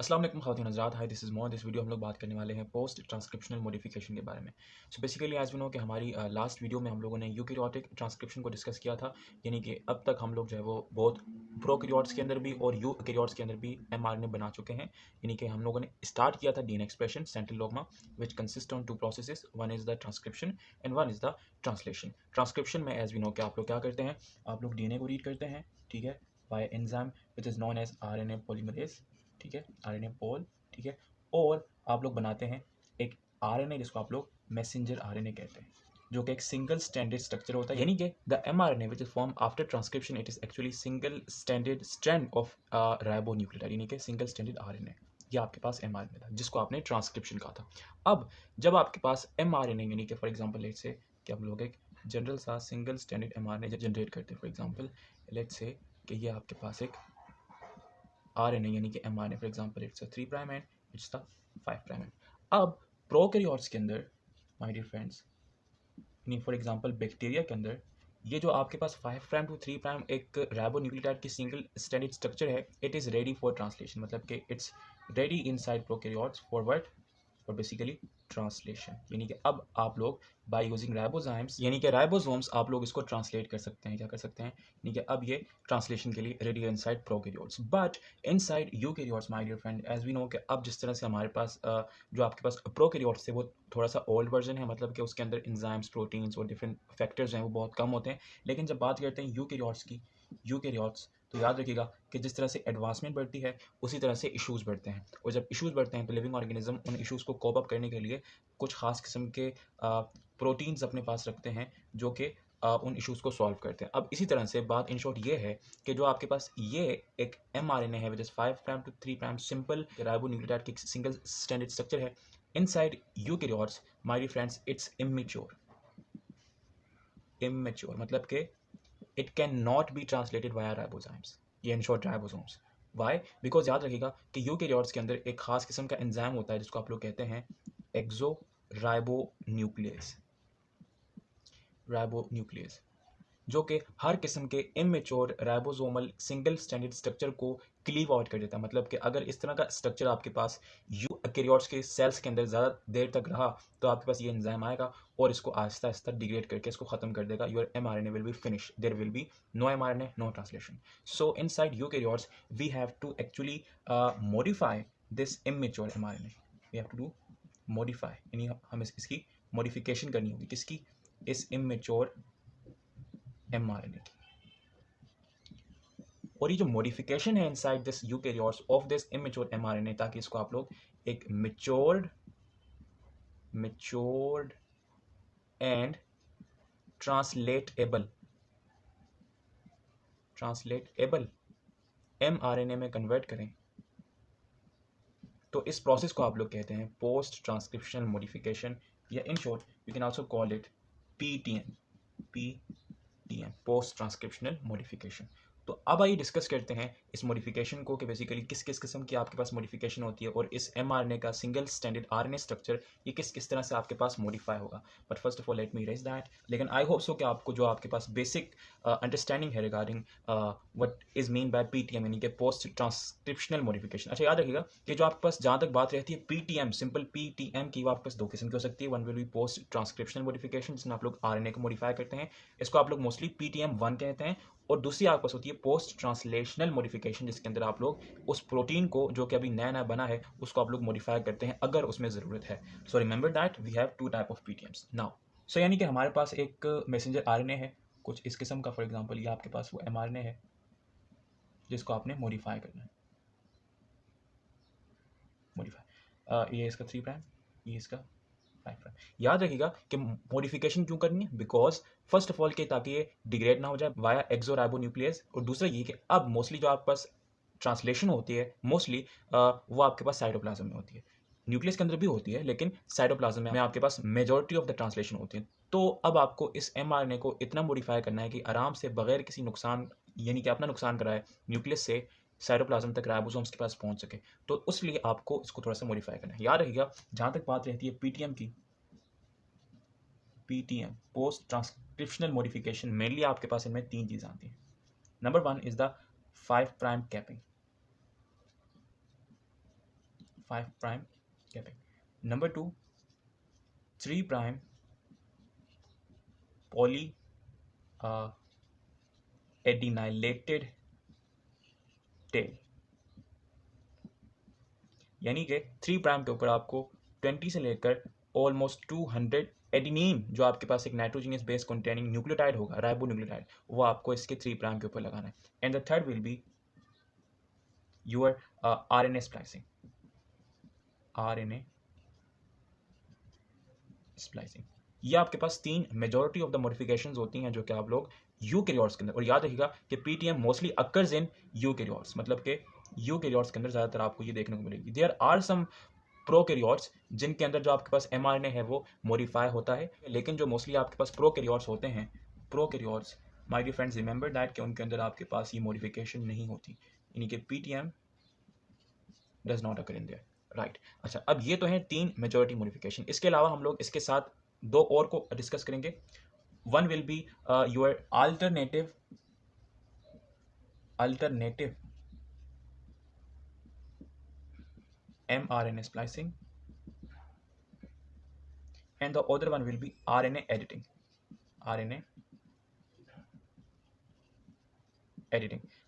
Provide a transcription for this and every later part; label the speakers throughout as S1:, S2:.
S1: अस्सलाम वालेकुम ख़वातीन हज़रात, हाय दिस इज़ मोहम्मद। इस वीडियो हम लोग बात करने वाले हैं पोस्ट ट्रांसक्रिप्शनल मॉडिफिकेशन के बारे में। So basically as we know कि हमारी लास्ट वीडियो में हम लोगों ने यूकैरियोटिक ट्रांसक्रिप्शन को डिस्कस किया था, यानी कि अब तक हम लोग जो है वो बहुत प्रोकैरियोट्स के अंदर भी और यूकैरियोट्स के अंदर भी एमआरएनए बना चुके हैं। यानी कि हम लोगों ने स्टार्ट किया था DNA expression central dogma which consist on two processes, one is the transcription and one is the translation. Transcription में एज़ वी नो कि आप लोग क्या करते हैं, आप लोग डीएनए को रीड करते हैं, ठीक है, by enzyme which is known as RNA polymerase, ठीक है, आरएनए पोल, ठीक है। और आप लोग बनाते हैं एक आरएनए जिसको आप लोग मैसेंजर आरएनए कहते हैं, जो कि एक सिंगल स्टैंडर्ड स्ट्रक्चर होता है, यानी कि the mRNA which is form after transcription it is actually single standard strand of ribonucleotide, यानी कि सिंगल स्टैंडर्ड आरएनए। ये आपके पास एमआरएनए था जिसको आपने ट्रांसक्रिप्शन कहा था। अब जब आपके पास एमआरएनए यानी कि फॉर एग्जांपल लेट्स से कि हम लोग एक जनरल सा सिंगल स्टैंडर्ड एमआरएनए जनरेट करते हैं, फॉर एग्जांपल लेट्स से कि ये आपके पास एक आरएनए यानी कि mRNA, for example it's a 3 prime and it's the 5 prime and. अब प्रोकैरियोट्स के अंदर माय डियर फ्रेंड्स, यानी फॉर एग्जांपल बैक्टीरिया के अंदर ये जो आपके पास 5 प्राइम टू 3 प्राइम एक राइबोन्यूक्लियोटाइड की सिंगल स्टैंडर्ड स्ट्रक्चर है, it is ready for translation, मतलब कि it's ready inside prokaryotes for what, और बेसिकली ट्रांसलेशन। यानी कि अब आप लोग बाय यूजिंग राइबोजाइम्स यानी कि राइबोसोम्स आप लोग इसको ट्रांसलेट कर सकते हैं। क्या कर सकते हैं, यानी कि अब ये ट्रांसलेशन के लिए ready inside prokaryotes. But inside eukaryotes my dear friend, as we know कि अब जिस तरह से हमारे पास जो आपके पास प्रोकैरियोट्स थे वो थोड़ा सा ओल्ड वर्जन है, मतलब कि उसके अंदर एंजाइम्स, प्रोटीन्स और डिफरेंट फैक्टर्स हैं वो बहुत कम होते हैं। लेकिन जब बात करते हैं यूकैरियोट्स की, यूकैरियोट्स, तो याद रखिएगा कि जिस तरह से एडवांसमेंट बढ़ती है उसी तरह से इश्यूज़ बढ़ते हैं, और जब इश्यूज़ बढ़ते हैं तो लिविंग ऑर्गेनिज्म उन इश्यूज़ को कोप अप करने के लिए कुछ खास किस्म के प्रोटीन्स अपने पास रखते हैं जो कि उन इश्यूज़ को सॉल्व करते हैं। अब इसी तरह से बात इन शॉर्ट ये है कि जो आपके पास ये एक एमआरएनए है which is 5 prime to 3 prime simple ribonucleotide की सिंगल स्टैंडर्ड स्ट्रक्चर है, inside eukaryotes my dear friends it's immature. Immature मतलब कि it can not be translated via ribozymes, ये in short ribosomes. Why, because याद रखिएगा कि eukaryotes के अंदर एक खास किस्म का एंजाइम होता है जिसको आप लोग कहते हैं एक्सो राइबोन्यूक्लियस, राइबोन्यूक्लियस, जो कि हर किस्म के immature ribosomal single standard structure को क्लीव आउट कर देता है। मतलब कि अगर इस तरह का स्ट्रक्चर आपके पास यूकैरियोट्स के सेल्स के अंदर ज़्यादा देर तक रहा तो आपके पास ये एंजाइम आएगा और इसको आहिस्ता आहिस्ता डिग्रेड करके इसको ख़त्म कर देगा। Your mRNA will be finish, there will be no mRNA, no translation. So inside eukaryotes we have to actually modify this immature mRNA, we have to do modify, यानी हमें इसकी मॉडिफिकेशन करनी होगी, किसकी, इस इमेच्योर एमआरएनए की। और ये जो मॉडिफिकेशन है inside this eukaryotes of this immature mRNA, ताकि इसको आप लोग एक मैच्योर्ड एंड ट्रांसलेटेबल एमआरएनए में कन्वर्ट करें, तो इस प्रोसेस को आप लोग कहते हैं पोस्ट ट्रांसक्रिप्शनल मॉडिफिकेशन, या in short you can also call it PTM, post transcriptional modification. तो अब आइए डिस्कस करते हैं इस मॉडिफिकेशन को कि बेसिकली किस किस किस्म की आपके पास मॉडिफिकेशन होती है, और इस एमआरएनए का सिंगल स्टैंडर्ड आरएनए स्ट्रक्चर ये किस किस तरह से आपके पास मॉडिफाई होगा। But first of all let me raise that, लेकिन आई होप सो कि आपको जो आपके पास बेसिक अंडरस्टैंडिंग है regarding what is mean by PTM, यानी कि पोस्ट ट्रांसक्रिप्शनल मॉडिफिकेशन। अच्छा याद रखिएगा कि जो आपके पास जहाँ तक बात रहती है पीटीएम, सिंपल पीटीएम की, वो आपके पास दो किस्म की हो सकती है। One will be post transcriptional modification जिसमें आप लोग आरएनए को मॉडिफाई करते हैं, इसको आप लोग मोस्टली पीटीएम 1 कहते हैं। और दूसरी आपके पास होती है पोस्ट ट्रांसलेशनल मॉडिफिकेशन, जिसके अंदर आप लोग उस प्रोटीन को जो कि अभी नया नया बना है उसको आप लोग मॉडिफाई करते हैं अगर उसमें ज़रूरत है। So remember that we have 2 type of PTMs now. So यानी कि हमारे पास एक मैसेंजर आरएनए है कुछ इस किस्म का, फॉर एग्जांपल ये आपके पास वो एमआरएनए है जिसको आपने मॉडिफाई करना है, मॉडिफाई, ये इसका 3 प्राइम, ये इसका 5 प्राइम। याद रखिएगा कि मॉडिफिकेशन क्यों करनी है, बिकॉज फर्स्ट ऑफ ऑल के ताकि ये डिग्रेड ना हो जाए वाया एक्सोराइबोन्यूक्लियस, और दूसरा ये कि अब मोस्टली जो आपके पास ट्रांसलेशन होती है मोस्टली वो आपके पास साइटोप्लाज्म में होती है, न्यूक्लियस के अंदर भी होती है लेकिन साइटोप्लाज्म में आपके पास मेजॉरिटी ऑफ द ट्रांसलेशन होती है। तो अब आपको इस एमआरएनए को इतना मॉडिफाई करना है कि आराम से बगैर किसी नुकसान, यानी कि अपना नुकसान कराए, न्यूक्लियस से साइटोप्लाज्म तक राइबोसोम्स के पास पहुंच सके। तो उस लिए आपको इसको थोड़ा सा मॉडिफाई करना है। याद रखिएगा जहाँ तक बात रहती है पीटीएम की, PTM post transcriptional modification, mainly आपके पास इनमें 3 चीज़ें आती हैं। Number 1 is the 5 prime capping, 5 prime capping. Number 2, 3 prime poly adenylated tail, यानी कि 3 प्राइम के ऊपर आपको 20 से लेकर ऑलमोस्ट 200 एडिनिन, जो आपके पास एक नाइट्रोजीनियस बेस कंटेनिंग न्यूक्लियोटाइड होगा, राइबो न्यूक्लियोटाइड, वो आपको इसके 3 प्राइम के ऊपर लगाना है. And the third will be your RNA splicing. RNA splicing, ये आपके पास 3 मेजॉरिटी ऑफ द मॉडिफिकेशंस होती हैं जो कि आप लोग यूकैरियोट्स के अंदर, और याद रखिएगा कि PTM mostly occurs in eukaryotes, मतलब कि यूकैरियोट्स के अंदर ज़्यादातर आपको ये देखने को मिलेगी. देयर आर सम प्रोकैरियोट्स जिनके अंदर जो आपके पास एमआरएनए है वो मॉडिफाई होता है, लेकिन जो मोस्टली आपके पास प्रोकैरियोट्स होते हैं, prokaryotes, my dear friends, remember that कि उनके अंदर आपके पास ये मॉडिफिकेशन नहीं होती, यानी कि PTM does not occur in their, right. अच्छा, अब ये तो है 3 मेजॉरिटी मॉडिफिकेशन. इसके अलावा हम लोग इसके साथ 2 और को डिस्कस करेंगे. One will be your alternative mRNA splicing, and the other one will be RNA editing.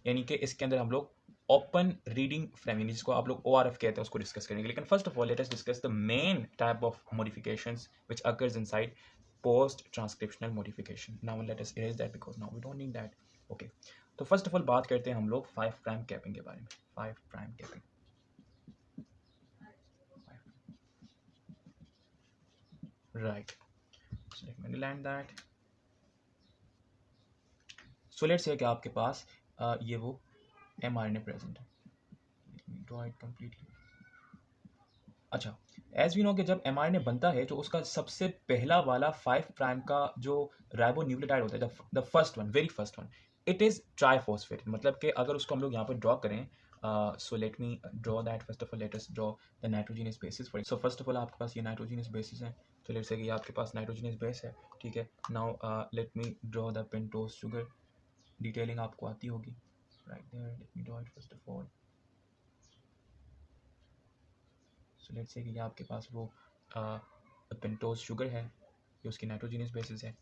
S1: यानी कि इसके अंदर हम लोग ओपन रीडिंग फ्रेमिंग, जिसको आप लोग ORF कहते हैं, उसको डिस्कस करेंगे. लेकिन first of all let us discuss the main type of modifications which occurs inside post transcriptional modification. Now let us erase that because now we don't need that. Okay, तो first of all बात करते हैं हम लोग 5 prime capping के बारे में. 5 prime capping, right, so let me underline that. So let's say कि आपके पास ये वो mRNA प्रेजेंट है. Let me draw it completely. अच्छा, एज वी नो कि जब mRNA बनता है तो उसका सबसे पहला वाला 5 प्राइम का जो राइबो न्यूक्लियोटाइड होता है, the first one, very first one, it is triphosphate. मतलब कि अगर उसको हम लोग यहाँ पर ड्रॉ करें, so let me draw that. First of all let us draw the nitrogenous basis. So first of all आपके पास ये नाइट्रोजीनियस बेसिस है, तो लेट्स से कि आपके पास नाइट्रोजीनियस बेस है, ठीक है. Now let me draw the pentose sugar. Detailing आपको आती होगी, right there. Let me draw it first of all. So let's say कि ये आपके पास वो पेंटोज शुगर है, ये उसकी नाइट्रोजीनियस बेसिस है,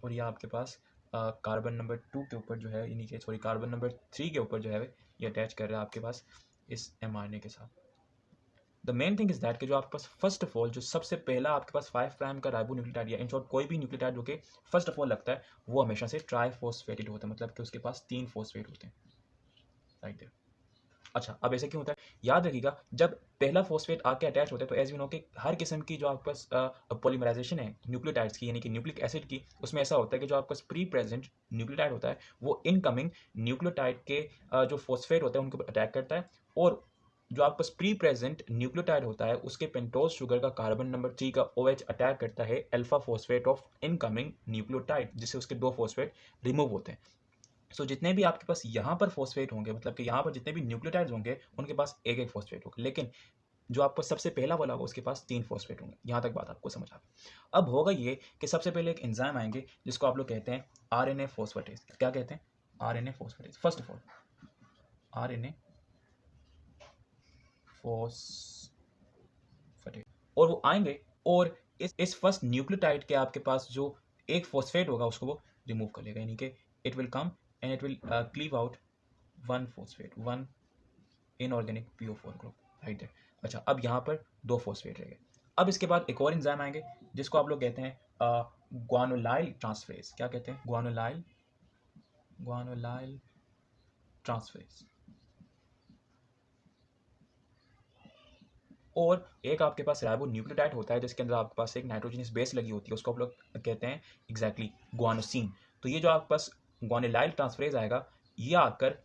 S1: और ये आपके पास कार्बन नंबर 2 के ऊपर जो है, यानी कि सॉरी कार्बन नंबर 3 के ऊपर जो है ये अटैच कर रहा है आपके पास इस mRNA के साथ. The main thing is that कि जो आपके पास फर्स्ट ऑफ ऑल जो सबसे पहला आपके पास 5 प्राइम का राइबो न्यूक्लियोटाइड या इन शॉर्ट कोई भी न्यूक्लियोटाइड जो कि फर्स्ट ऑफ ऑल लगता है, वो हमेशा से ट्राइफॉस्फेटेड होता है, मतलब कि उसके पास 3 फॉस्फेट होते हैं, राइट देयर. अच्छा, अब ऐसे क्यों होता है? याद रखिएगा, जब पहला फॉस्फेट आके अटैच होता है तो एज वी नो कि हर किस्म की जो आपके पास पॉलीमराइजेशन है न्यूक्लियोटाइड्स की, यानी कि न्यूक्लिक एसिड की, उसमें ऐसा होता है कि जो आपके पास प्री प्रेजेंट न्यूक्लियोटाइड होता है वो इनकमिंग न्यूक्लियोटाइड के जो फॉस्फेट होते हैं उनके ऊपर अटैक करता है, और जो आपके पास प्री प्रेजेंट न्यूक्लियोटाइड होता है उसके पेंटोज शुगर का कार्बन नंबर 3 का OH अटैक करता है alpha phosphate of incoming nucleotide, जिससे उसके 2 फॉस्फेट रिमूव होते हैं. सो जितने भी आपके पास यहाँ पर फॉस्फेट होंगे, मतलब कि यहाँ पर जितने भी न्यूक्लियोटाइड्स होंगे उनके पास एक एक फॉस्फेट होगा, लेकिन जो आपको सबसे पहला वाला होगा उसके पास 3 फॉस्फेट होंगे. यहाँ तक बात आपको समझ आ गई. अब होगा ये कि सबसे पहले एक एंजाइम आएंगे जिसको आप लोग कहते हैं RNA फॉस्फेटेज. क्या कहते हैं? RNA phosphatase. First of all RNA phosphatase, और वो आएंगे और इस फर्स्ट न्यूक्लियोटाइड के आपके पास जो एक फॉस्फेट होगा उसको वो रिमूव कर लेगा, यानी कि it will come and it will cleave out one phosphate, one inorganic PO4 group, right there. अच्छा, अब यहाँ पर 2 फॉस्फेट रह गए. अब इसके बाद एक और एंजाइम आएंगे जिसको आप लोग कहते हैं ग्वानोलाइल ट्रांसफेरेज. क्या कहते हैं? ग्वानोलाइल ट्रांसफेरेज. और एक आपके पास राइबो न्यूक्लियोटाइड होता है जिसके अंदर आपके पास एक नाइट्रोजनस बेस लगी होती है, उसको आप लोग कहते हैं एग्जैक्टली ग्वानोसिन. तो ये जो आपके पास ग्वानोलाइल ट्रांसफेरेज आएगा, ये आकर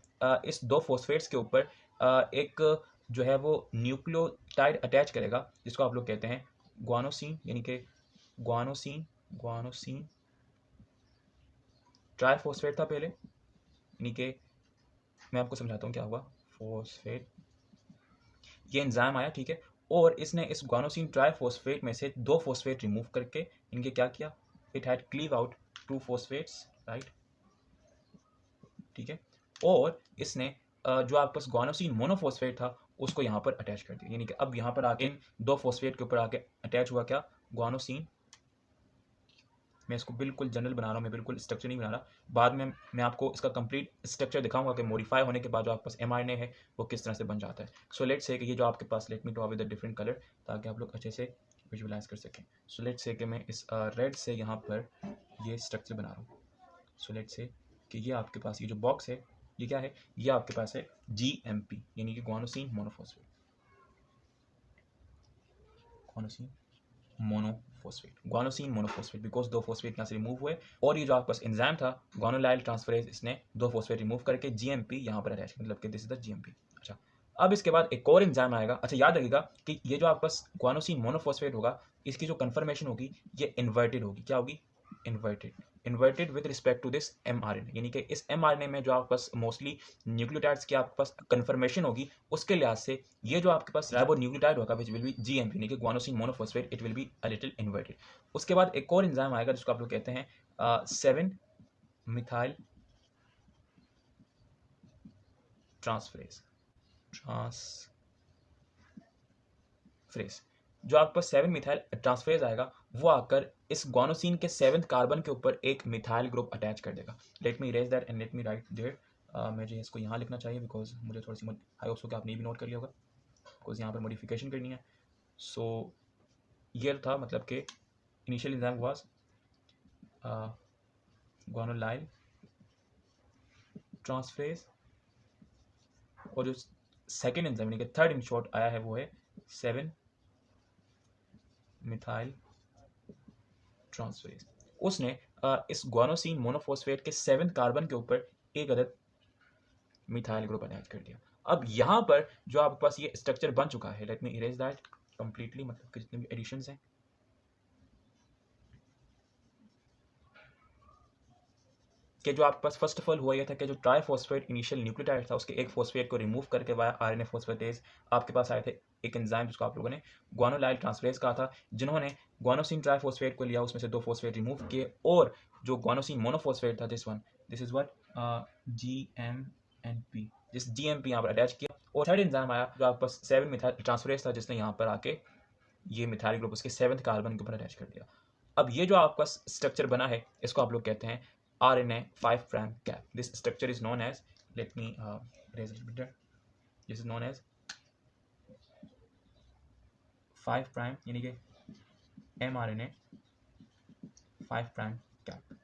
S1: इस 2 फॉस्फेट्स के ऊपर एक जो है वो न्यूक्लियोटाइड अटैच करेगा जिसको आप लोग कहते हैं ग्वानोसिन, यानी कि ग्वानोसिन ट्राइफॉस्फेट था पहले, यानी कि मैं आपको समझाता हूँ क्या हुआ. फॉस्फेट, ये एंजाइम आया, ठीक है, और इसने इस ग्वानोसिन ट्राइफॉस्फेट में से 2 फॉस्फेट रिमूव करके इनके क्या किया, it had cleave out 2 phosphates, right, ठीक है. और इसने जो आपके पास ग्वानोसिन मोनोफॉस्फेट था उसको यहाँ पर अटैच कर दिया, यानी कि अब यहाँ पर आके 2 फॉस्फेट के ऊपर आके अटैच हुआ क्या, गुआनोसिन। मैं इसको बिल्कुल जनरल बना रहा हूँ, मैं बिल्कुल स्ट्रक्चर नहीं बना रहा। बाद में मैं आपको इसका कंप्लीट स्ट्रक्चर दिखाऊंगा कि मॉडिफाई होने के बाद जो आपके पास mRNA है वो किस तरह से बन जाता है। सो लेट्स से कि ये जो आपके पास, let me draw with a different colour ताकि आप लोग अच्छे से विजुअलाइज कर सकें। सो लेट्स से कि मैं इस रेड से यहाँ पर ये स्ट्रक्चर बना रहा हूँ। सो लेट्स से कि ये आपके पास ये जो बॉक्स है ये क्या है, ये आपके पास है GMP यानी कि guanosine monophosphate, guanosine monophosphate, because 2 phosphate यहाँ से रिमूव हुए और ये जो आपके पास एंजाइम था गुआनोलाइल ट्रांसफरेज, इसने 2 फॉस्फेट रिमूव करके GMP यहाँ पर अटैच, मतलब कि दिस इज द GMP। अच्छा, अब इसके बाद एक और एंजाइम आएगा। अच्छा, याद रखिएगा कि ये जो आपके पास गुआनोसिन मोनोफॉस्फेट होगा, इसकी जो कन्फर्मेशन होगी ये इन्वर्टेड होगी। क्या होगी? Inverted with respect to this mRNA, यानी कि इस mRNA में जो आपके पास मोस्टली न्यूक्लियोटाइड्स की आपके पास कन्फर्मेशन होगी, उसके लिहाज से ये जो आपके पास राइबो न्यूक्लियोटाइड होगा विच विल बी GMP यानी कि guanosine monophosphate, it will be a little inverted. उसके बाद एक और एंजाइम आएगा जिसको आप लोग कहते हैं 7 मिथाइल ट्रांसफरेज। जो आपके पास 7 मिथाइल ट्रांसफरेज आएगा वो आकर इस गुआनोसिन के 7th कार्बन के ऊपर एक मिथाइल ग्रुप अटैच कर देगा। Let me erase that and let me write there. मुझे इसको यहाँ लिखना चाहिए बिकॉज मुझे थोड़ी सी आई होप सो कि आपने ये भी नोट कर लिया होगा बिकॉज यहाँ पर मॉडिफिकेशन करनी है। सो ये था, मतलब कि इनिशियल एंजाइम वाज गुआनोलाइल ट्रांसफरेज और जो सेकेंड एंजाइम यानी कि थर्ड इन शॉर्ट आया है वो है 7 मिथाइल ट्रांसफरेज। उसने इस गुआनोसिन मोनोफॉस्फेट के 7th कार्बन के ऊपर एक अदद मिथाइल ग्रुप अटैच कर दिया। अब यहाँ पर जो आपके पास ये स्ट्रक्चर बन चुका है, let me erase that completely, मतलब कि जितने भी एडिशंस हैं, कि जो आपके पास फर्स्ट ऑफ ऑल हुआ यह था कि जो ट्राइफॉस्फेट इनिशियल न्यूक्लियोटाइड था उसके एक फॉस्फेट को रिमूव करके वाया RNA फॉस्फेटेज आपके पास आए थे एक एंजाइम जिसको आप लोगों ने गुआनोलाइल ट्रांसफरेज कहा था, जिन्होंने गुआनोसिन ट्राइफॉस्फेट को लिया, उसमें से 2 फॉस्फेट रिमूव किए और जो गुआनोसिन मोनोफॉस्फेट था दिस इज व्हाट GMNP, जिस GMP यहाँ पर अटैच किया। और थर्ड एंजाइम आया जो आपके पास 7 मिथाइल ट्रांसफरेज था, जिसने यहाँ पर आके ये मिथाइल ग्रुप उसके 7th कार्बन के ऊपर अटैच कर दिया। अब ये जो आपका स्ट्रक्चर बना है इसको आप लोग कहते हैं RNA 5' cap. This structure is known as, let me erase it a bit. This is known as 5' यानी कि mRNA 5' cap,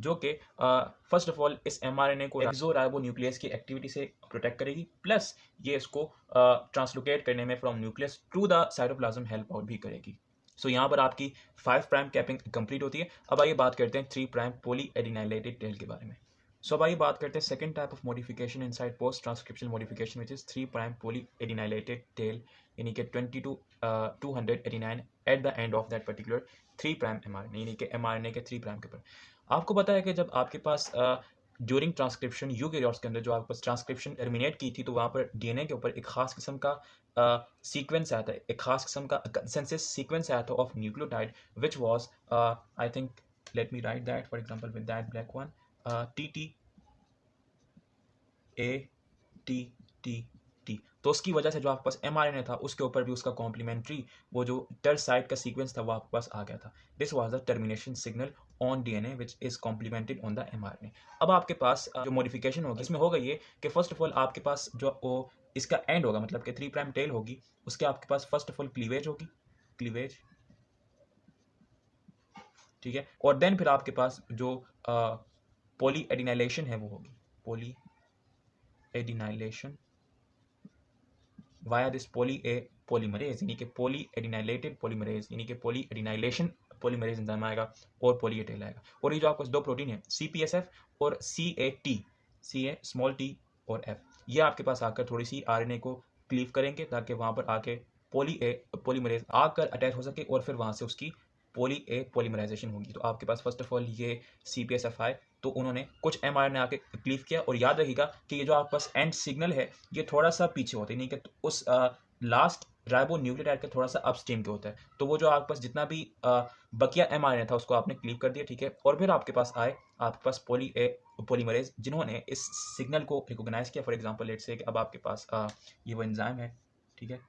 S1: जो कि फर्स्ट ऑफ ऑल इस mRNA को एक्सोराइबो न्यूक्लियस की एक्टिविटी से प्रोटेक्ट करेगी, प्लस ये इसको ट्रांसलोकेट करने में from nucleus to the cytoplasm help out भी करेगी। सो यहाँ पर आपकी 5' कैपिंग कंप्लीट होती है। अब आइए बात करते हैं 3' पॉली एडिनाइलेटेड टेल के बारे में। सो अब आइए बात करते हैं second type of modification inside post transcriptional modification which is 3' polyadenylated tail, यानी कि 289 at the end of that particular 3' mRNA, यानी कि mRNA के 3' के ऊपर। आपको पता है कि जब आपके पास ड्यूरिंग ट्रांसक्रिप्शन यूकेरियोट्स के अंदर जो आपके पास ट्रांसक्रिप्शन टर्मिनेट की थी, तो वहाँ पर DNA के ऊपर एक खास किस्म का सीक्वेंस आया था, एक खास किस्म का कंसेंसस सीक्वेंस आया था of nucleotide which was I think, late me right that for example with that black one, TTATTT। तो उसकी वजह से जो आपके पास mRNA था उसके ऊपर भी उसका कॉम्प्लीमेंट्री वो जो टेल साइट का सीक्वेंस था वो आपके पास आ गया था। This was the termination signal on DNA which is complimented on the mRNA। अब आपके पास जो मॉडिफिकेशन होगी इसमें होगा ये कि फर्स्ट ऑफ ऑल आपके पास जो वो इसका एंड होगा, मतलब कि 3' टेल होगी, उसके आपके पास फर्स्ट ऑफ ऑल क्लीवेज होगी, क्लीवेज, ठीक है। और देन फिर आपके पास जो पॉली एडिनाइलेशन है वो होगी, poly adenylation via this polymerase, यानी कि पॉली एडिनाइलेटेड पॉलीमरेज, यानी कि पॉली एडिनाइलेशन पॉलीमरेज एंजाइम आएगा और पॉली ए टेल आएगा। और ये जो आपके पास 2 प्रोटीन है CPSF और CAT, CA स्मॉल t और F, ये आपके पास आकर थोड़ी सी RNA को क्लीव करेंगे ताकि वहाँ पर आके पॉलीमरेज आकर अटैच हो सके और फिर वहाँ से उसकी पॉलीमराइजेशन होगी। तो आपके पास फर्स्ट ऑफ ऑल ये CPSF आए तो उन्होंने कुछ mRNA आके क्लीव किया, और याद रखिएगा कि ये जो आपके पास एंड सिग्नल है ये थोड़ा सा पीछे होता है, यानी कि उस लास्ट राइबो न्यूक्लियोटाइड का थोड़ा सा अपस्ट्रीम के होता है। तो वो जो आपके पास जितना भी बकिया mRNA था उसको आपने क्लीव कर दिया, ठीक है। और फिर आपके पास आए आपके पास पॉलीमरेज जिन्होंने इस सिग्नल को रिकॉग्नाइज किया। फॉर एग्जांपल लेट्स से अब आपके पास ये वो एंजाइम है, ठीक है,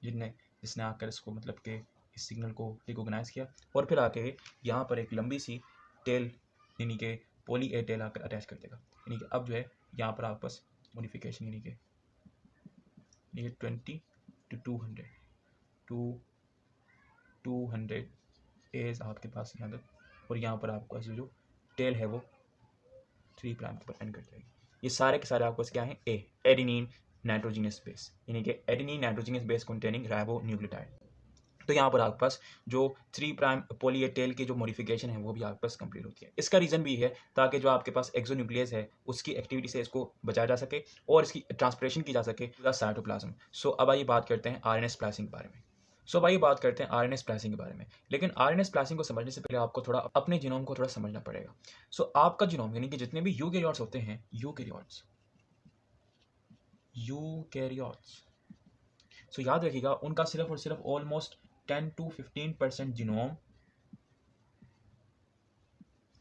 S1: जिसने आकर इसको मतलब कि इस सिग्नल को रिकॉग्नाइज किया और फिर आके यहाँ पर एक लंबी सी टेल यानी कि पॉली ए टेल आकर अटैच कर देगा। यानी कि अब जो है यहाँ पर आपके पास मॉडिफिकेशन यानी कि ये 20 to 200 एज आपके पास यहाँ तक, और यहाँ पर आपको जो टेल है वो 3' के ऊपर एंड कर जाएगी। ये सारे के सारे आपके पास क्या है, एडेनिन नाइट्रोजिनस बेस, यानी कि adenine nitrogenous base containing ribo nucleotide. तो यहाँ पर आपके पास जो 3' पॉली ए टेल की जो मॉडिफिकेशन है वो भी आपके पास कंप्लीट होती है। इसका रीज़न भी है ताकि जो आपके पास एक्सोन्यूक्लियस है उसकी एक्टिविटी से इसको बचाया जा सके और इसकी ट्रांसपरेशन की जा सके टू द साइटोप्लाज्म। सो अब आइए बात करते हैं आरएनए स्प्लाइसिंग के बारे में। सो भाई बात करते हैं आरएनए स्प्लाइसिंग के बारे में, लेकिन आरएनए स्प्लाइसिंग को समझने से पहले आपको थोड़ा अपने जीनोम को थोड़ा समझना पड़ेगा। सो आपका जीनोम यानी कि जितने भी यूकैरियोट्स होते हैं, यूकैरियोट्स, सो याद रखिएगा उनका सिर्फ और सिर्फ ऑलमोस्ट 10 to 15% जीनोम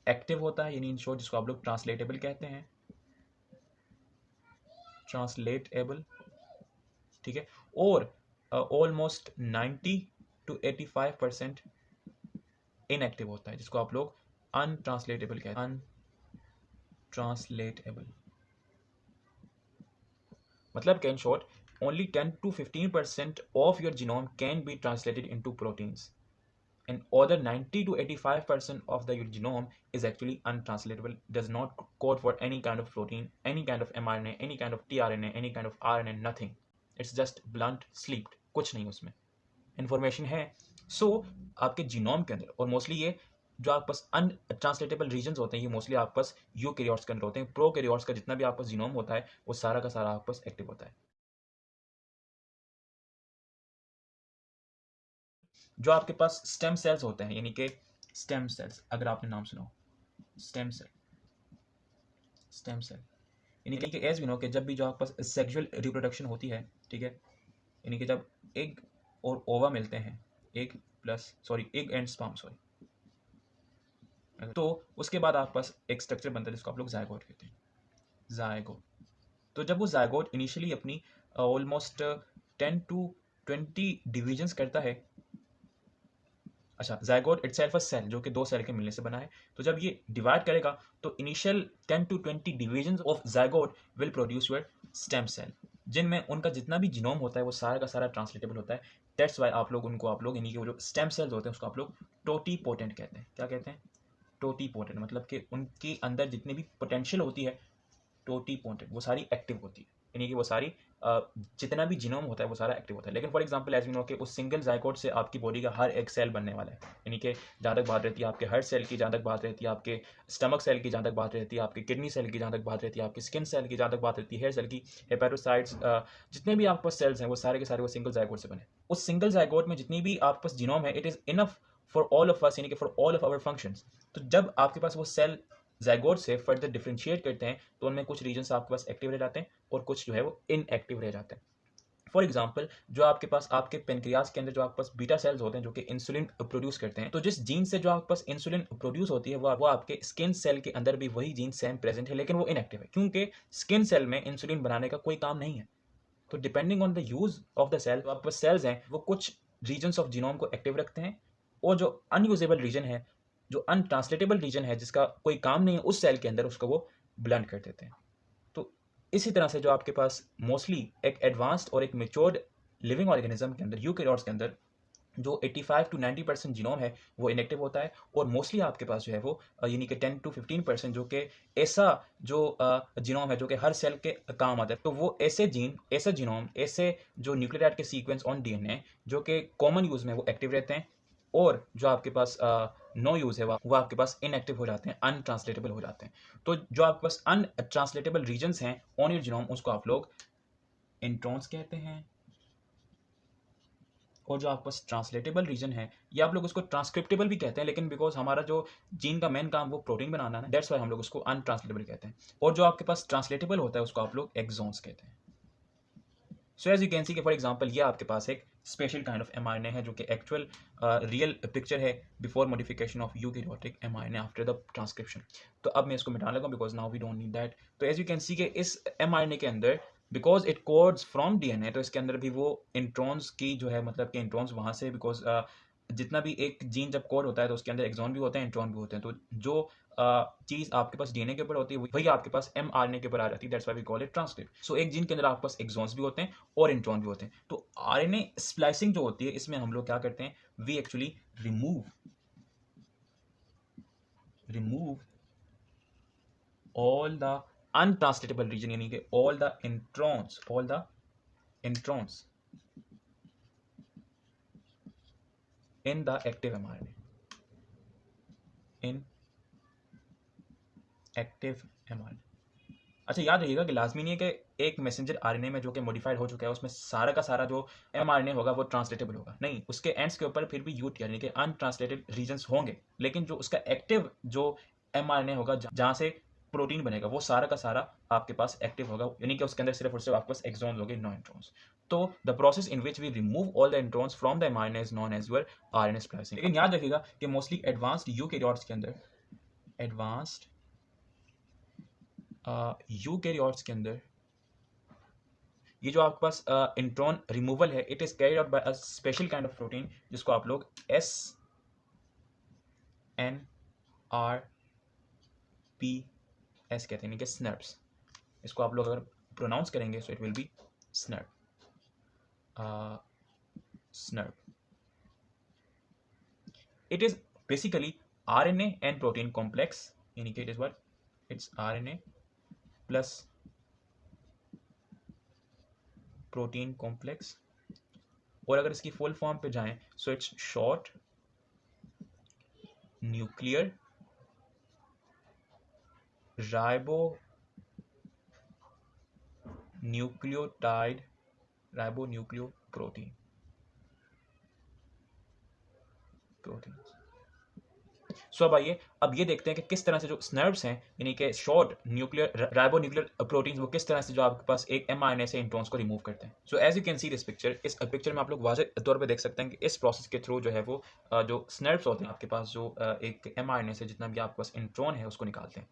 S1: एक्टिव होता है, यानी इन शॉर्ट जिसको आप लोग ट्रांसलेटेबल कहते हैं, ट्रांसलेटेबल, ठीक है, और ऑलमोस्ट 90 to 85% इनएक्टिव होता है जिसको आप लोग अनट्रांसलेटेबल कहते हैं। अनट्रांसलेटेबल मतलब कि in short only 10 to 15% of your genome can be translated into proteins, and other 90 to 85% of the your genome is actually untranslatable, does not code for any kind of protein, any kind of mRNA, any kind of tRNA, any kind of RNA, nothing. It's just blunt sleeped, कुछ नहीं उसमें information है। सो आपके genome के अंदर और mostly ये जो आपके पास अनट्रांसलेटेबल रीजन्स होते हैं ये मोस्टली आपके पास यूकैरियोट्स के अंदर होते हैं। प्रोकैरियोट्स का जितना भी आपके पास जीनोम होता है वो सारा का सारा आपके पास एक्टिव होता है। जो आपके पास स्टेम सेल्स होते हैं, यानी कि स्टेम सेल्स, अगर आपने नाम सुना हो स्टेम सेल यानी कि एज वी नो कि जब भी जो आपके पास सेक्सुअल रिप्रोडक्शन होती है, ठीक है, यानी कि जब एग और ओवा मिलते हैं, एग एंड स्पर्म, तो उसके बाद आपके पास एक स्ट्रक्चर बनता है जिसको आप लोग जायगोट कहते हैं, जायगोट। तो जब वो जायगोट इनिशियली अपनी ऑलमोस्ट 10 to 20 डिविजन्स करता है, अच्छा जायगोट इटसेल्फ अ सेल जो कि 2 सेल के मिलने से बना है, तो जब ये डिवाइड करेगा तो initial 10 to 20 divisions of zygote will produce your stem cell, जिनमें उनका जितना भी जीनोम होता है वो सारा का सारा ट्रांसलेटेबल होता है। दैट्स वाई आप लोग यानी कि वो जो स्टेम सेल्स होते हैं उसको आप लोग टोटीपोटेंट कहते हैं। क्या कहते हैं? टोटीपोटेंट, मतलब कि उनके अंदर जितनी भी पोटेंशियल होती है टोटीपोटेंट वो सारी एक्टिव होती है, यानी कि वो सारी जितना भी जीनोम होता है वो सारा एक्टिव होता है। लेकिन for example as we know कि उस सिंगल जायगोट से आपकी बॉडी का हर एक सेल बनने वाला है, यानी कि जहाँ तक बात रहती है आपके हार्ट सेल की, जहाँ तक बात रहती है आपके स्टमक सेल की, जहाँ तक बात रहती है आपके किडनी सेल की, जहाँ तक बात रहती है आपकी स्किन सेल की, जहाँ तक बात रहती है हेयर सेल की, हेपेटोसाइट्स, जितने भी आपके पास सेल्स हैं वो सारे के सारे वो सिंगल जायगोट से बने। उस सिंगल जायगोट में जितनी भी आपके पास जीनोम है it is enough for all of us, यानी कि for all of our functions. तो जब आपके पास वो सेल जायगोट से फर्दर डिफरेंशिएट करते हैं तो उनमें कुछ रीजन्स आपके पास एक्टिव रह जाते हैं और कुछ जो है वो इनएक्टिव रह जाते हैं। फॉर एग्जाम्पल जो आपके पास आपके पेनक्रियाज के अंदर जो आपके पास बीटा सेल्स होते हैं जो कि इंसुलिन प्रोड्यूस करते हैं, तो जिस जीन से जो आपके पास इंसुलिन प्रोड्यूस होती है वो आपके स्किन सेल के अंदर भी वही जीन सेम प्रेजेंट है, लेकिन वो इनएक्टिव है क्योंकि स्किन सेल में इंसुलिन बनाने का कोई काम नहीं है। तो depending on the use of the cell, आपके पास सेल्स हैं वो कुछ रीजन्स ऑफ जीनोम को एक्टिव रखते हैं और जो अनयूजेबल रीजन है, जो अनट्रांसलेटेबल रीजन है जिसका कोई काम नहीं है उस सेल के अंदर, उसको वो ब्लंट कर देते हैं। तो इसी तरह से जो आपके पास मोस्टली एक एडवांस्ड और एक मेच्योर्ड लिविंग ऑर्गेनिज्म के अंदर, यूकैरियोट्स के अंदर, जो 85 to 90% जीनोम है वो इनएक्टिव होता है और मोस्टली आपके पास जो है वो यानी कि 10 to 15% जो कि ऐसा जो जीनोम है जो कि हर सेल के काम आता है, तो वो ऐसे जीन, ऐसा जीनोम, ऐसे जो न्यूक्लियोटाइड के सीक्वेंस ऑन डीएनए जो कि कॉमन यूज में वो एक्टिव रहते हैं और जो आपके पास नो यूज़ है वो आपके पास इनएक्टिव हो जाते हैं, अनट्रांसलेटेबल हो जाते हैं। तो जो आपके पास अनट्रांसलेटेबल रीजन्स हैं ऑन योर जीनोम उसको आप लोग इंट्रॉन्स कहते हैं, और जो आपके पास ट्रांसलेटेबल रीजन है ये आप लोग उसको ट्रांसक्रिप्टेबल भी कहते हैं, लेकिन बिकॉज हमारा जो जीन का मेन काम वो प्रोटीन बनाना है, दैट्स वाई हम लोग उसको अनट्रांसलेटेबल कहते हैं। और जो आपके पास ट्रांसलेटेबल होता है उसको आप लोग एक्सॉन्स कहते हैं। So as you can see कि फॉर एग्जांपल ये आपके पास एक स्पेशल काइंड ऑफ mRNA है जो कि एक्चुअल रियल पिक्चर है before modification of eukaryotic mRNA after the transcription. तो अब मैं इसको मिटा लगा because now we don't need that. तो एज यू कैन सी कि इस mRNA के अंदर because it codes from DNA, तो इसके अंदर भी वो इंट्रॉन्स की जो है मतलब कि इंट्रॉन्स वहाँ से, बिकॉज जितना भी एक जीन जब कोड होता है तो उसके अंदर एक्सॉन भी होते हैं, इंट्रॉन भी होते हैं। तो जो चीज़ आपके पास डीएनए के ऊपर होती है वही आपके पास mRNA के ऊपर आ जाती है। That's why we call it transcript. So एक जीन के अंदर आपके पास एक्सॉन्स भी होते हैं और इंट्रॉन भी होते हैं। तो आरएनए स्प्लाइसिंग जो होती है इसमें हम लोग क्या करते हैं, we actually remove all the untranslatable region, यानी कि all the introns in the active mRNA, in active mRNA। अच्छा याद रखिएगा कि लाजमी नहीं है कि एक मैसेंजर आरएनए में जो कि मॉडिफाइड हो चुका है उसमें सारा का सारा जो mRNA होगा वो ट्रांसलेटेबल होगा, नहीं, उसके एंड्स के ऊपर फिर भी यूट यानी कि अनट्रांसलेटेड रीजन्स होंगे, लेकिन जो उसका एक्टिव जो mRNA होगा जहाँ से प्रोटीन बनेगा वो सारा का सारा आपके पास एक्टिव होगा, यानी कि उसके अंदर सिर्फ और सिर्फ आपके पास एक्सॉन्स होंगे, नो इंट्रॉन्स। तो the process in which we remove all the introns from the mRNA is known as your RNA splicing. लेकिन याद रखिएगा कि मोस्टली एडवांस्ड यूकैरियोट्स के अंदर यूकैरियोट्स के अंदर ये जो आपके पास इंट्रॉन रिमूवल है, it is carried out bye a special kind of protein जिसको आप लोग SNRPS कहते हैं, यानी कि स्नर्प्स। इसको आप लोग अगर प्रोनाउंस करेंगे so it will be snurp, snurp. It is basically RNA and protein complex, यानी कि it is what, it's RNA plus protein complex, और अगर इसकी फुल फॉर्म पे जाएं so it's short nuclear ribonucleoprotein so अब आइए अब ये देखते हैं कि किस तरह से जो स्नर्व्स हैं यानी कि शॉर्ट न्यूक्लियर राइबोन्यूक्लियर प्रोटीन्स वो किस तरह से जो आपके पास एक mRNA से इंट्रॉन्स को रिमूव करते हैं। So as you can see this picture, इस पिक्चर में आप लोग वाज़ेह तौर पे देख सकते हैं कि इस प्रोसेस के थ्रू जो है वो जो स्नर्व्स होते हैं आपके पास जो एक mRNA से जितना भी आपके पास इंट्रॉन है उसको निकालते हैं।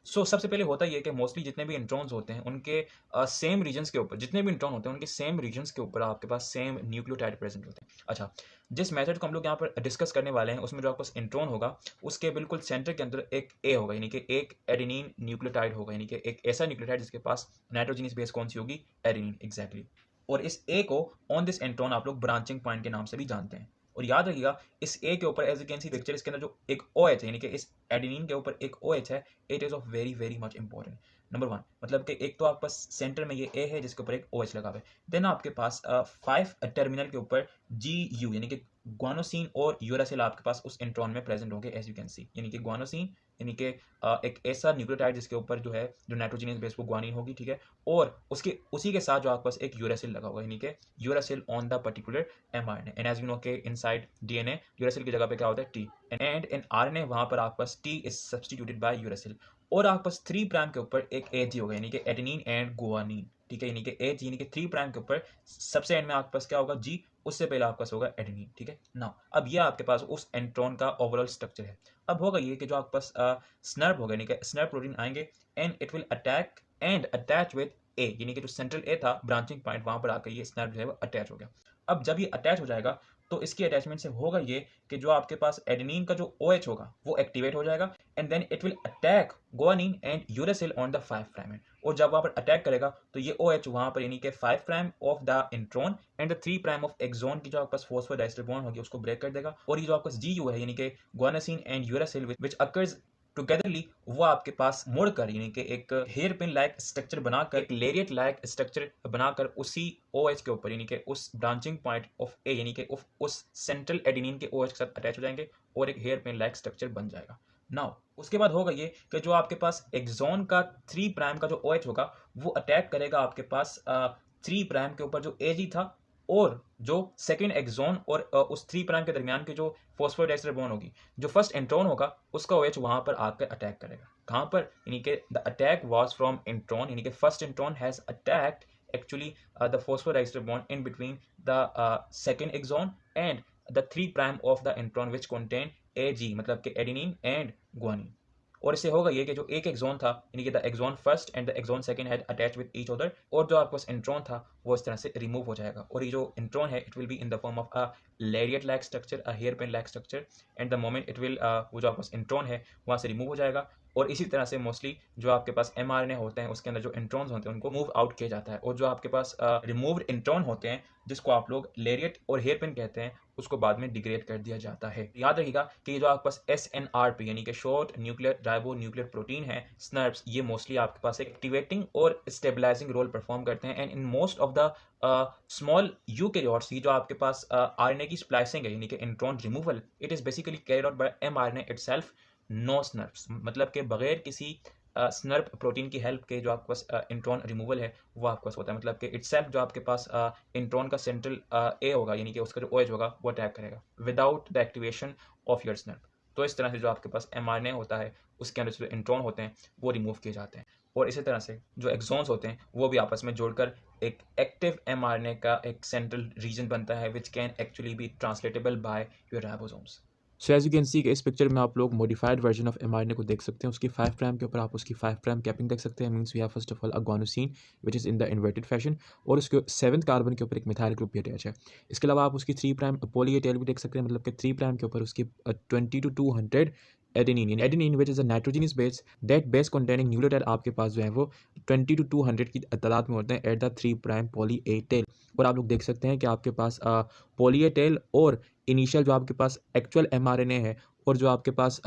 S1: सो सबसे पहले होता ये कि मोस्टली जितने भी इंट्रॉन्स होते हैं उनके सेम रीजन्स के ऊपर, जितने भी इंट्रॉन होते हैं उनके सेम रीजन्स के ऊपर आपके पास सेम न्यूक्लियोटाइड प्रेजेंट होते हैं। अच्छा, जिस मेथड को हम लोग यहाँ पर डिस्कस करने वाले हैं उसमें जो आपके पास इंट्रॉन होगा उसके बिल्कुल सेंटर के अंदर एक ए होगा, यानी कि एक एडेनिन न्यूक्लियोटाइड होगा, यानी कि एक ऐसा न्यूक्लियोटाइड जिसके पास नाइट्रोजनस बेस कौन सी होगी, एडेनिन, एग्जैक्टली। और इस ए को ऑन दिस इंट्रॉन आप लोग ब्रांचिंग पॉइंट के नाम से भी जानते हैं। और याद रखिएगा इस ए के ऊपर as you can see picture इसके अंदर जो एक ओ एच है, यानी कि इस एडेनिन के ऊपर एक ओ एच है, it is of very very much important. Number one, मतलब कि एक तो आपके पास सेंटर में ये ए है जिसके ऊपर एक ओ एच लगा हुआ है, देन आपके पास 5 टर्मिनल के ऊपर GU यानी कि ग्वानोसिन और यूरासिल आपके पास उस इंट्रॉन में प्रेजेंट होंगे एज यू कैन सी, यानी कि ग्वानोसिन यानी कि एक ऐसा न्यूक्लियोटाइड जिसके ऊपर जो है जो नाइट्रोजनस बेस वो ग्वानिन होगी, ठीक है, और उसके उसी के साथ जो आपके पास एक यूरासिल लगा होगा, यानी कि uracil on the particular mRNA। And as you know के इनसाइड DNA यूरासिल की जगह पे क्या होता है T, एंड इन RNA वहां पर आपके पास T is substituted by uracil, और आपके पास 3 प्राइम के ऊपर एक AG होगा, यानी कि एडेनिन एंड गुआनिन, ठीक है, यानी कि AG यानी कि 3 प्राइम के ऊपर सबसे एंड में आपके पास क्या होगा G, उससे पहले आपके पास होगा एडेनिन, ठीक है ना। अब ये आपके पास उस एंट्रॉन का ओवरऑल स्ट्रक्चर है। अब होगा ये कि जो आपके पास स्नर्प होगा यानी कि स्नर्प प्रोटीन आएंगे and it will attack and attach with a, यानी कि जो सेंट्रल ए था ब्रांचिंग पॉइंट वहां पर आकर ये स्नर्प जो है वो अटैच हो गया। अब जब ये अटैच हो जाएगा तो इसकी अटैचमेंट से होगा ये कि जो आपके पास एडेनिन का जो OH होगा वो एक्टिवेट हो जाएगा and then it will attack guanine and uracil on the 5 prime, और जब वहां पर अटैक करेगा तो ये OH वहां पर यानी कि 5 prime of the intron and the 3 prime of exon की जो आपके पास फॉस्फोडाइस्टर बॉन्ड होगी उसको ब्रेक कर देगा, और ये जो आपके पास GU है यानी कि guanosine and uracil which occurs togetherly वो आपके पास मुड़कर यानी कि एक हेयर पिन लाइक स्ट्रक्चर बनाकर, एक लेरियट लाइक स्ट्रक्चर बनाकर उसी OH के ऊपर यानी कि उस ब्रांचिंग पॉइंट ऑफ ए यानी कि उस सेंट्रल एडेनिन के OH के साथ अटैच हो जाएंगे और एक हेयर पिन लाइक स्ट्रक्चर बन जाएगा। नाउ उसके बाद होगा ये कि जो आपके पास एक्सॉन का 3 प्राइम का जो OH होगा वो अटैक करेगा आपके पास 3 प्राइम के ऊपर जो AG था, और जो सेकेंड एक्सॉन और उस 3 प्राइम के दरमियान की जो फॉस्फोडाइस्टर बॉन्ड होगी, जो फर्स्ट इंट्रॉन होगा उसका OH वहां पर आकर अटैक करेगा। कहां पर, यानी कि the attack was from intron, यानी कि first intron has attacked actually the phosphodiester bond in between the second exon and the 3' of the intron which contain AG मतलब कि adenine and guanine. और इससे होगा ये कि जो एक एक्सॉन था यानी कि the exon first and the exon second had attach with each other, और जो आपके पास इंट्रॉन था वो इस तरह से रिमूव हो जाएगा, और ये जो इंट्रॉन है it will be in the form of a lariat like structure, a hairpin like structure, and the moment it will वो जो आपके पास इंट्रॉन है वहाँ से रिमूव हो जाएगा। और इसी तरह से मोस्टली जो आपके पास mRNA होते हैं उसके अंदर जो इंट्रॉन्स होते हैं उनको मूव आउट किया जाता है, और जो आपके पास रिमूव्ड इंट्रॉन होते हैं जिसको आप लोग लेरिएट और हेयर पेन कहते हैं उसको बाद में डिग्रेड कर दिया जाता है। याद रखिएगा कि जो आपके पास SNRP यानी कि short nuclear ribonuclear protein है SNRPs, ये मोस्टली आपके पास एक्टिवेटिंग और स्टेबलाइजिंग रोल परफॉर्म करते हैं, and in most of the small eukaryotes जो आपके पास RNA की स्प्लाइसिंग है यानी कि intron removal, it is basically carried out by mRNA itself, no SNRPs, मतलब कि बगैर किसी स्नर्प प्रोटीन की हेल्प के जो आपके पास इंट्रॉन रिमूवल है वो आपके पास होता है, मतलब कि इटसेल्फ जो आपके पास इंट्रॉन का सेंट्रल ए होगा यानी कि उसका जो OH होगा वो अटैक करेगा without the activation of your snurp. तो इस तरह से जो आपके पास mRNA होता है उसके अंदर जो इंट्रॉन होते हैं वो रिमूव किए जाते हैं, और इसी तरह से जो एक्सॉन्स होते हैं वो भी आपस में जोड़कर एक एक्टिव mRNA का एक सेंट्रल रीजन बनता है which can actually be translatable by your ribosomes.
S2: So as you can see कि इस पिक्चर में आप लोग मॉडिफाइड वर्जन ऑफ mRNA को देख सकते हैं। उसकी 5' के ऊपर आप उसकी 5' कैपिंग देख सकते हैं। Means we have first of all a guanosine which is in the inverted fashion, और उसके 7th कार्बन के ऊपर एक मिथाइल ग्रुप भी अटैच है। इसके अलावा आप उसकी 3' पॉली ए टेल भी देख सकते हैं, मतलब कि 3' के ऊपर उसकी 20 to 200 adenine which is a nitrogenous base, that base containing nucleotide आपके पास जो है वो 20 to 200 की तादाद में होते हैं at the 3' poly A tail. और आप लोग देख सकते हैं कि आपके पास पॉली ए टेल और इनिशियल जो आपके पास एक्चुअल mRNA है और जो आपके पास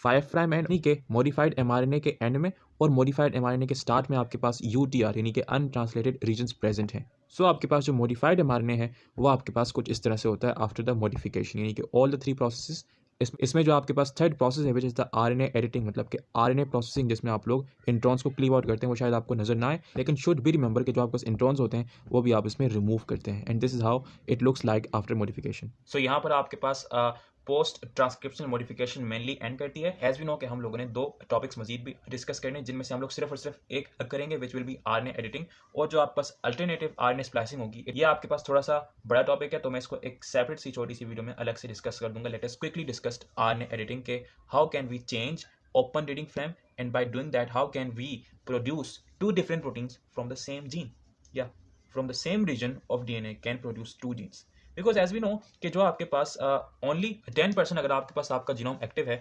S2: 5' एंड के मॉडिफाइड mRNA के एंड में और मॉडिफाइड mRNA के स्टार्ट में आपके पास UTR यानी कि अनट्रांसलेटेड रीजन्स प्रेजेंट हैं। सो आपके पास जो मॉडिफाइड mRNA है वो आपके पास कुछ इस तरह से होता है आफ्टर द मॉडिफिकेशन, यानी कि ऑल द 3 प्रोसेसेस। इसमें जो आपके पास थर्ड प्रोसेस है which is the RNA editing, मतलब कि RNA प्रोसेसिंग, जिसमें आप लोग इंट्रॉन्स को क्लीव आउट करते हैं। वो शायद आपको नजर ना आए, लेकिन शुड बी रिमेंबर कि जो आपके पास इंट्रॉन्स होते हैं वो भी आप इसमें रिमूव करते हैं, and this is how it looks like after modification.
S1: So यहाँ पर आपके पास post transcriptional modification mainly end करती है। एज वी नो कि हम लोगों ने 2 टॉपिक्स मजीद भी डिस्कस करने हैं जिनमें से हम लोग सिर्फ और सिर्फ एक करेंगे which will be RNA editing, और जो आपके पास अल्टरनेटिव RNA स्प्लाइसिंग होगी ये आपके पास थोड़ा सा बड़ा टॉपिक है, तो मैं इसको एक सेपरेट सी छोटी सी वीडियो में अलग से डिस्कस कर दूंगा। Let us quickly discuss RNA editing के how can we change open reading frame, and by doing that how can we produce 2 different proteins from the same gene, या from the same region of DNA can produce 2 genes. Because as we know कि जो आपके पास only 10% अगर आपके पास आपका genome active है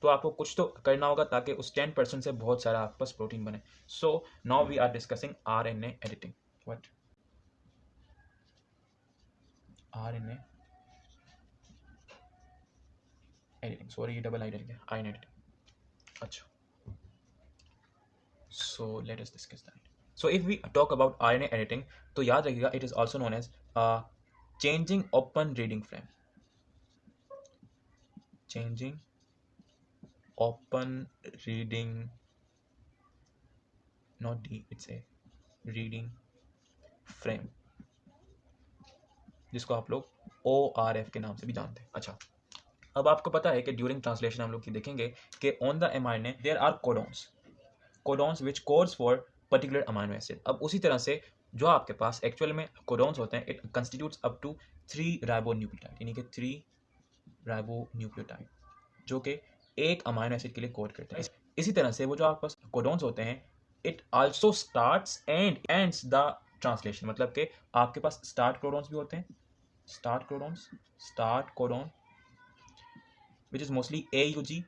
S1: तो आपको कुछ तो करना होगा ताकि उस 10% से बहुत सारा आपके पास प्रोटीन बने। So now we are discussing RNA editing. What RNA editing, sorry ये डबल आई डल गया, RNA एडिटिंग। अच्छा, so let us discuss that. So if we talk about RNA editing तो याद रखिएगा it is also known as changing open reading frame, changing open reading, not D, it's a reading frame, जिसको आप लोग ORF के नाम से भी जानते हैं। अच्छा, अब आपको पता है कि ड्यूरिंग ट्रांसलेशन हम लोग की देखेंगे कि on the mRNA there are codons which codes for particular amino acid. अब उसी तरह से जो आपके पास एक्चुअल में कोडॉन्स होते हैं it constitutes up to 3 ribonucleotide, यानी कि 3 राइबोन्यूक्लियोटाइड जो कि एक अमाइनो एसिड के लिए कोड करते हैं। इसी तरह से वो जो आपके पास कोडॉन्स होते हैं it also starts and ends the translation, मतलब कि आपके पास स्टार्ट कोडॉन्स भी होते हैं, start codon which is mostly AUG,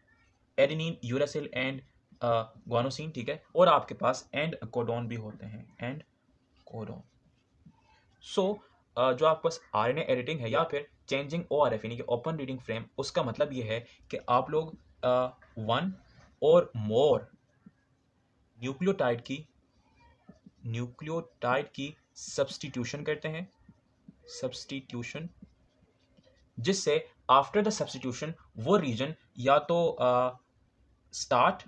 S1: adenine, uracil and guanosine, ठीक है, और आपके पास एंड कोडॉन भी होते हैं, एंड कोडॉन। सो जो आपके पास RNA एडिटिंग है या फिर चेंजिंग ORF यानी कि ओपन रीडिंग फ्रेम, उसका मतलब ये है कि आप लोग 1 और मोर न्यूक्लियोटाइड की सब्सटीट्यूशन करते हैं, जिससे आफ्टर द सब्सटीट्यूशन वो रीजन या तो स्टार्ट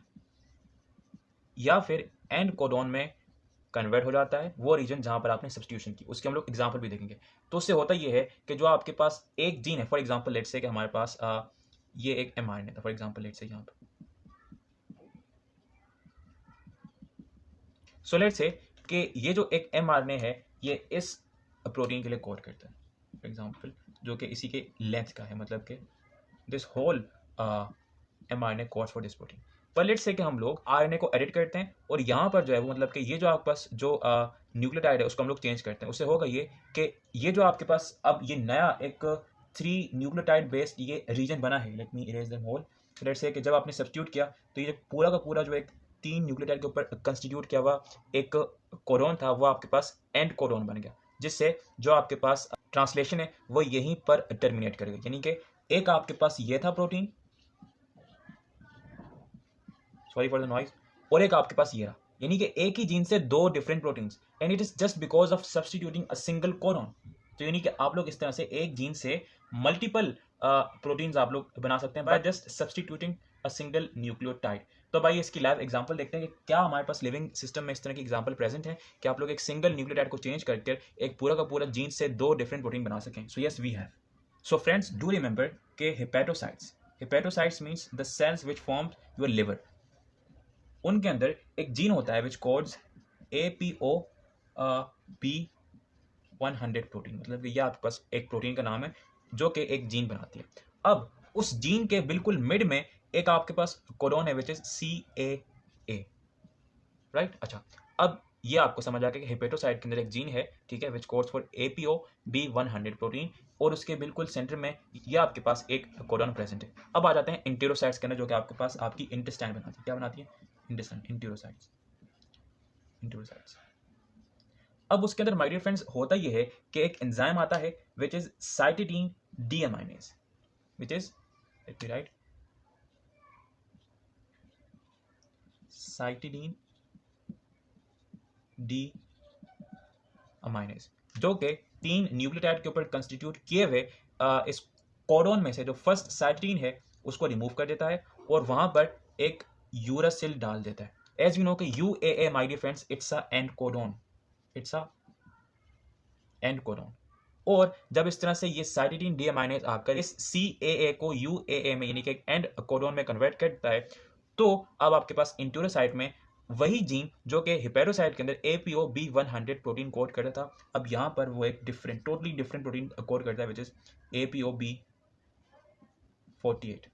S1: या फिर एंड कोडॉन में कन्वर्ट हो जाता है, वो रीजन जहां पर आपने सब्सटीट्यूशन की। उसके हम लोग एग्जांपल भी देखेंगे। तो उससे होता ये है कि जो आपके पास एक जीन है, फॉर एग्जांपल लेट्स से कि हमारे पास ये एक mRNA था, फॉर एग्जांपल लेट्स से यहाँ पर, सो लेट्स से कि ये जो एक mRNA है ये इस प्रोटीन के लिए कोड करता है, फॉर एग्जांपल जो कि इसी के लेंथ का है, मतलब कि this whole mRNA codes for this protein. पर लेट्स से कि हम लोग RNA को एडिट करते हैं और यहाँ पर जो है वो मतलब कि ये जो आपके पास जो न्यूक्लियोटाइड है उसको हम लोग चेंज करते हैं। उससे होगा ये कि ये जो आपके पास अब ये नया एक 3 न्यूक्लियोटाइड बेस्ड ये रीजन बना है। Let me erase them whole. Let's say कि जब आपने सब्स्टिट्यूट किया तो ये पूरा का पूरा जो एक 3 न्यूक्लियोटाइड के ऊपर कंस्टिट्यूट किया हुआ एक कोडोन था वो आपके पास एंड कोडोन बन गया, जिससे जो आपके पास ट्रांसलेशन है वो यहीं पर टर्मिनेट करेगा। यानी कि एक आपके पास ये था protein, sorry for the noise, और एक आपके पास ये रहा। यानी कि एक ही जीन से दो different proteins, and it is just because of substituting a single codon. तो यानी कि आप लोग इस तरह से एक जीन से मल्टीपल प्रोटीन्स आप लोग बना सकते हैं by just substituting a single nucleotide. तो भाई इसकी लाइव एग्जांपल देखते हैं कि क्या हमारे पास लिविंग सिस्टम में इस तरह की एग्जांपल प्रेजेंट है कि आप लोग एक सिंगल न्यूक्लियोटाइड को चेंज करके एक पूरा का पूरा जीन से दो डिफरेंट प्रोटीन बना सकें। So yes we have. So friends do remember के hepatocytes means the cells which form your liver, उनके अंदर एक जीन होता है विच कोड्स APOB100 प्रोटीन। मतलब कि ये आपके पास एक प्रोटीन का नाम है जो कि एक जीन बनाती है। अब उस जीन के बिल्कुल मिड में एक आपके पास कोडोन है विच इज CAA, राइट। अच्छा, अब ये आपको समझ आ गया कि हेपेटोसाइट के अंदर एक जीन है, ठीक है, विच कोड्स फॉर APOB100 प्रोटीन, और उसके बिल्कुल सेंटर में ये आपके पास एक कोडोन प्रेजेंट है। अब आ जाते हैं इंटेरोसाइट्स के अंदर जो कि आपके पास आपकी इंटेस्टाइन बनाती है। क्या बनाती है? इंटेरोसाइट्स। अब उसके अंदर माय डियर फ्रेंड्स होता ये है कि एक एंजाइम आता है which is cytidine deaminase, which is, let me write, cytidine deaminase, जो कि 3 न्यूक्लियोटाइड के ऊपर कंस्टिट्यूट किए हुए इस कोडोन में से जो फर्स्ट साइटिडीन है उसको रिमूव कर देता है और वहां पर एक यूरासिल डाल देता है। एज यू नो कि UAA my dear friends it's a end codon, it's a end codon. और जब इस तरह से ये साइटिडीन डीएमाइनेज आकर इस CAA को UAA में यानी कि एंड कोडोन में कन्वर्ट करता है, तो अब आपके पास इंटेरोसाइट में वही जीन जो कि हेपेटोसाइट के अंदर APOB100 प्रोटीन कोड करता था, अब यहाँ पर वो एक different, totally different protein code करता है विच इज APOB48।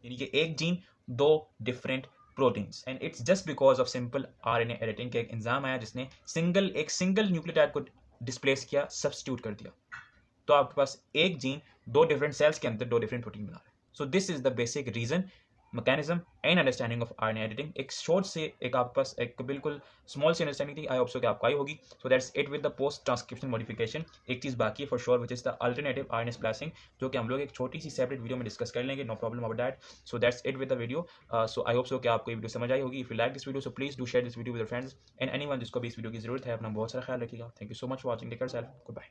S1: यानी कि एक जीन दो different proteins, and it's just because of simple RNA editing के एक एंजाइम आया जिसने एक सिंगल न्यूक्लियोटाइड को डिस्प्लेस किया, सब्स्टिट्यूट कर दिया। तो आपके पास एक जीन दो डिफरेंट सेल्स के अंदर दो डिफरेंट प्रोटीन बना रहा है। So this is the basic region, mechanism and understanding of RNA editing. एक शॉर्ट से एक आपके पास एक बिल्कुल स्मॉल सी अंडरस्टैंडिंग थी, आई होप सो कि आपको आई होगी। So that's it with the post transcription modification. एक चीज़ बाकी है for sure which is the alternative RNA splicing, जो कि हम लोग एक छोटी सी सेपरेट वीडियो में डिस्कस कर लेंगे, no problem about that. So that's it with the video. So I hope so कि आपको ये वीडियो समझ आई होगी। If you like this video so please do share this video with your friends and anyone जिसको भी इस video की जरूरत है। अपना बहुत सारा ख्याल रखिएगा। Thank you so much for watching, take care self, good bye.